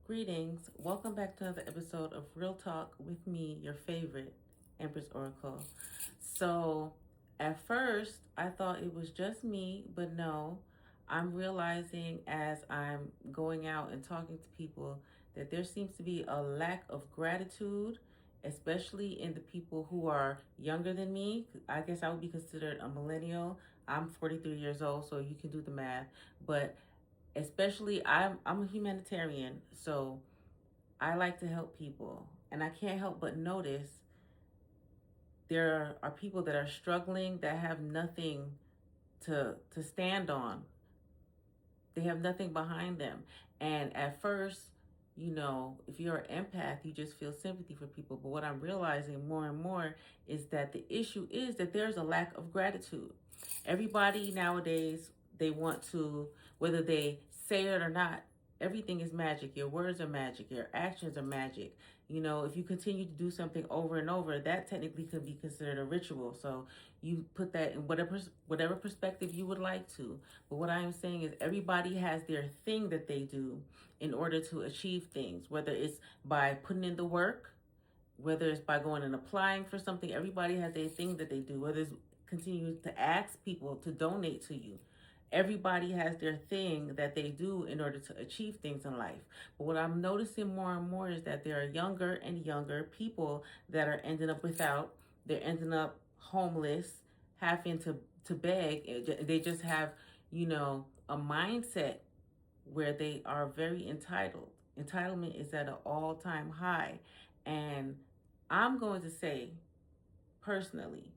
Greetings. Welcome back to another episode of Real Talk with me, your favorite Empress Oracle. So, at first, I thought it was just me, but no, I'm realizing as I'm going out and talking to people that there seems to be a lack of gratitude, especially in the people who are younger than me. I guess I would be considered a millennial. I'm 43 years old, so you can do the math. But especially I'm a humanitarian, so I like to help people, and I can't help but notice there are people that are struggling that have nothing to stand on. They have nothing behind them. And at first, if you're an empath, you just feel sympathy for people. But what I'm realizing more and more is that the issue is that there's a lack of gratitude. Everybody nowadays, they want to, whether they say it or not, everything is magic. Your words are magic. Your actions are magic. If you continue to do something over and over, that technically could be considered a ritual. So you put that in whatever perspective you would like to. But what I am saying is everybody has their thing that they do in order to achieve things, whether it's by putting in the work, whether it's by going and applying for something. Everybody has their thing that they do, whether it's continue to ask people to donate to you. Everybody has their thing that they do in order to achieve things in life. But what I'm noticing more and more is that there are younger and younger people that are ending up without, they're ending up homeless, having to beg. They just have, a mindset where they are very entitled. Entitlement is at an all-time high. And I'm going to say, personally,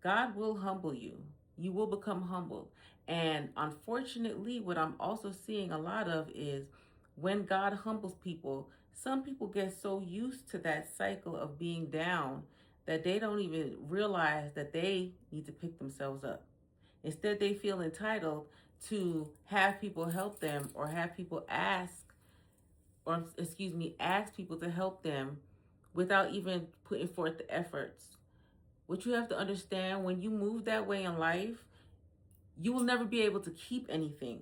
God will humble you. You will become humbled. And unfortunately, what I'm also seeing a lot of is when God humbles people, some people get so used to that cycle of being down that they don't even realize that they need to pick themselves up. Instead, they feel entitled to have people help them or have people ask people to help them without even putting forth the efforts. What you have to understand, when you move that way in life, you will never be able to keep anything.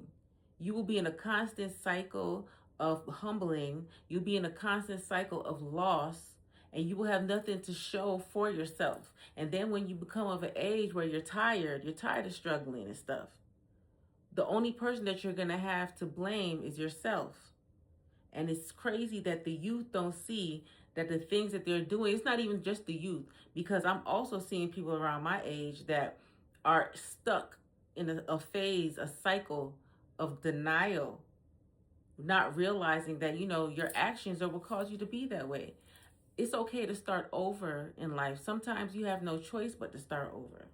You will be in a constant cycle of humbling. You'll be in a constant cycle of loss, and you will have nothing to show for yourself. And then when you become of an age where you're tired of struggling and stuff, the only person that you're going to have to blame is yourself. And it's crazy that the youth don't see that the things that they're doing, it's not even just the youth, because I'm also seeing people around my age that are stuck in a phase, a cycle of denial, not realizing that, your actions are what caused you to be that way. It's okay to start over in life. Sometimes you have no choice but to start over.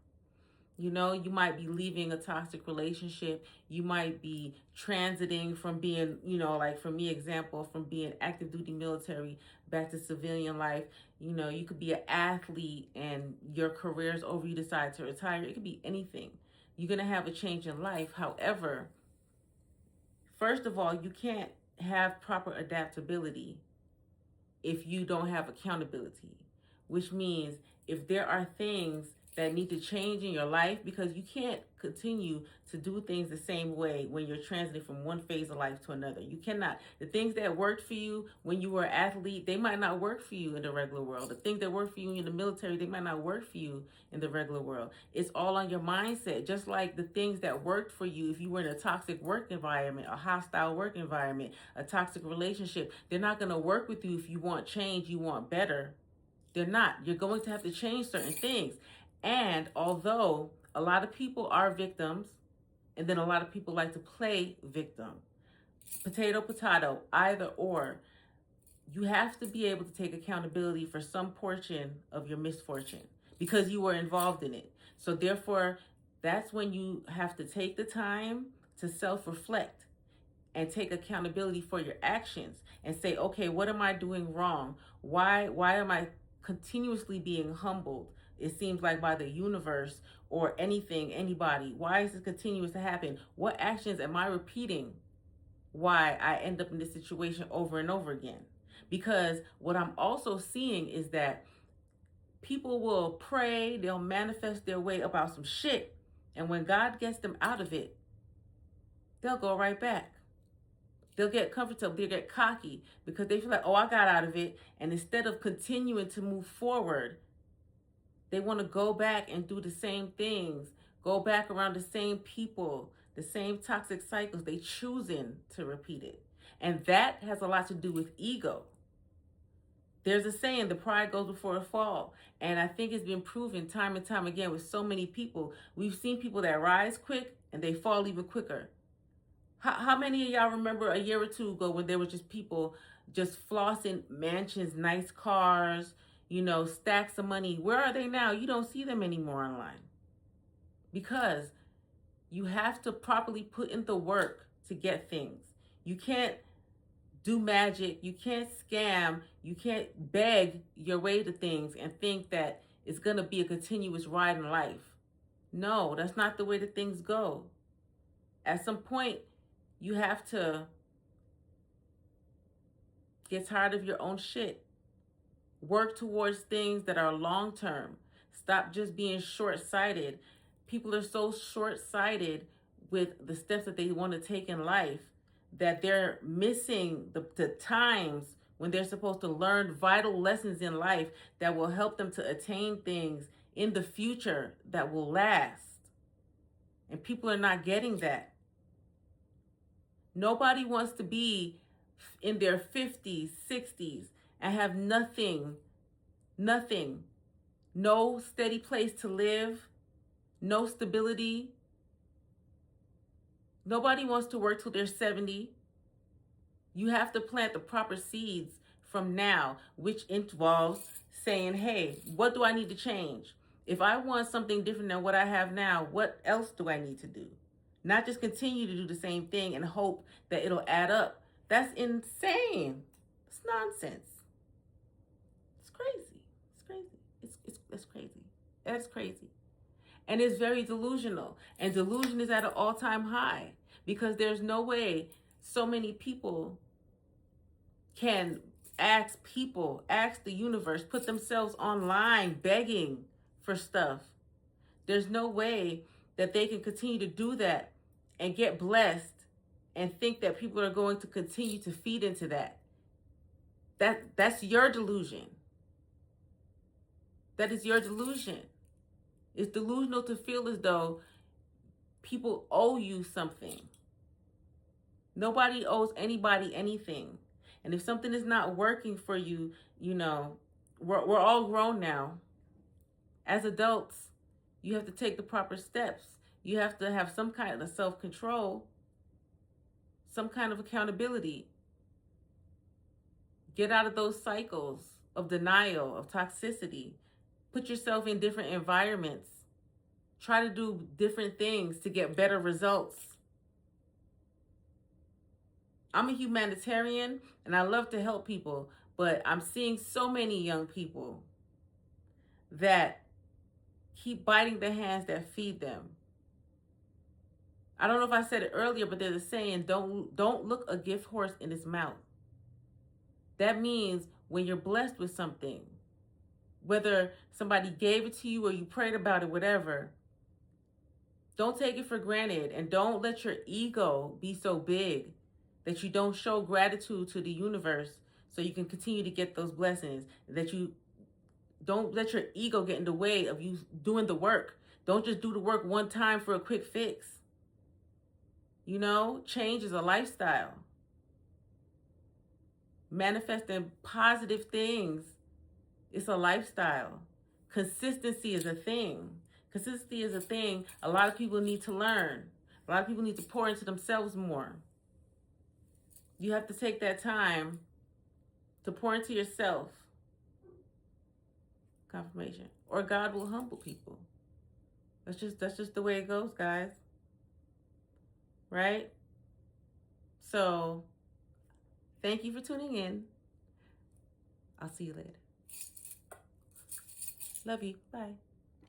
You might be leaving a toxic relationship. You might be transiting from being, like for me, example, from being active duty military back to civilian life. You could be an athlete and your career's over, you decide to retire. It could be anything. You're going to have a change in life. However, first of all, you can't have proper adaptability if you don't have accountability, which means if there are things that need to change in your life, because you can't continue to do things the same way when you're transiting from one phase of life to another. You cannot. The things that worked for you when you were an athlete, they might not work for you in the regular world. The things that work for you in the military, they might not work for you in the regular world. It's all on your mindset. Just like the things that worked for you if you were in a toxic work environment, a hostile work environment, a toxic relationship, they're not going to work with you if you want change, you want better. They're not. You're going to have to change certain things. And although a lot of people are victims, and then a lot of people like to play victim, potato, either or, you have to be able to take accountability for some portion of your misfortune because you were involved in it. So therefore, that's when you have to take the time to self-reflect and take accountability for your actions and say, okay, what am I doing wrong? Why am I continuously being humbled? It seems like by the universe or anything, anybody. Why is this continuous to happen? What actions am I repeating? Why I end up in this situation over and over again? Because what I'm also seeing is that people will pray, they'll manifest their way about some shit, and when God gets them out of it, they'll go right back. They'll get comfortable, they'll get cocky because they feel like, oh, I got out of it. And instead of continuing to move forward, they want to go back and do the same things, go back around the same people, the same toxic cycles. They choosing to repeat it. And that has a lot to do with ego. There's a saying, the pride goes before a fall. And I think it's been proven time and time again with so many people. We've seen people that rise quick and they fall even quicker. How many of y'all remember a year or two ago when there was just people just flossing mansions, nice cars, stacks of money? Where are they now? You don't see them anymore online. Because you have to properly put in the work to get things. You can't do magic. You can't scam. You can't beg your way to things and think that it's going to be a continuous ride in life. No, that's not the way that things go. At some point, you have to get tired of your own shit. Work towards things that are long term. Stop just being short-sighted. People are so short-sighted with the steps that they want to take in life that they're missing the times when they're supposed to learn vital lessons in life that will help them to attain things in the future that will last. And people are not getting that. Nobody wants to be in their 50s, 60s, and have nothing, no steady place to live, no stability. Nobody wants to work till they're 70. You have to plant the proper seeds from now, which involves saying, hey, what do I need to change? If I want something different than what I have now, what else do I need to do? Not just continue to do the same thing and hope that it'll add up. That's insane. It's nonsense. It's crazy. It's crazy. It's crazy. That's crazy. And it's very delusional. And delusion is at an all-time high because there's no way so many people can ask the universe, put themselves online begging for stuff. There's no way that they can continue to do that and get blessed and think that people are going to continue to feed into that. That's your delusion. That is your delusion. It's delusional to feel as though people owe you something. Nobody owes anybody anything. And if something is not working for you, we're all grown now. As adults, you have to take the proper steps. You have to have some kind of self-control, some kind of accountability. Get out of those cycles of denial, of toxicity. Put yourself in different environments. Try to do different things to get better results. I'm a humanitarian and I love to help people, but I'm seeing so many young people that keep biting the hands that feed them. I don't know if I said it earlier, but there's a saying, don't look a gift horse in its mouth. That means when you're blessed with something, whether somebody gave it to you or you prayed about it, whatever, don't take it for granted and don't let your ego be so big that you don't show gratitude to the universe so you can continue to get those blessings, that you don't let your ego get in the way of you doing the work. Don't just do the work one time for a quick fix. Change is a lifestyle. Manifesting positive things, it's a lifestyle. Consistency is a thing. Consistency is a thing a lot of people need to learn. A lot of people need to pour into themselves more. You have to take that time to pour into yourself. Confirmation. Or God will humble people. That's just the way it goes, guys. Right? So, thank you for tuning in. I'll see you later. Love you. Bye.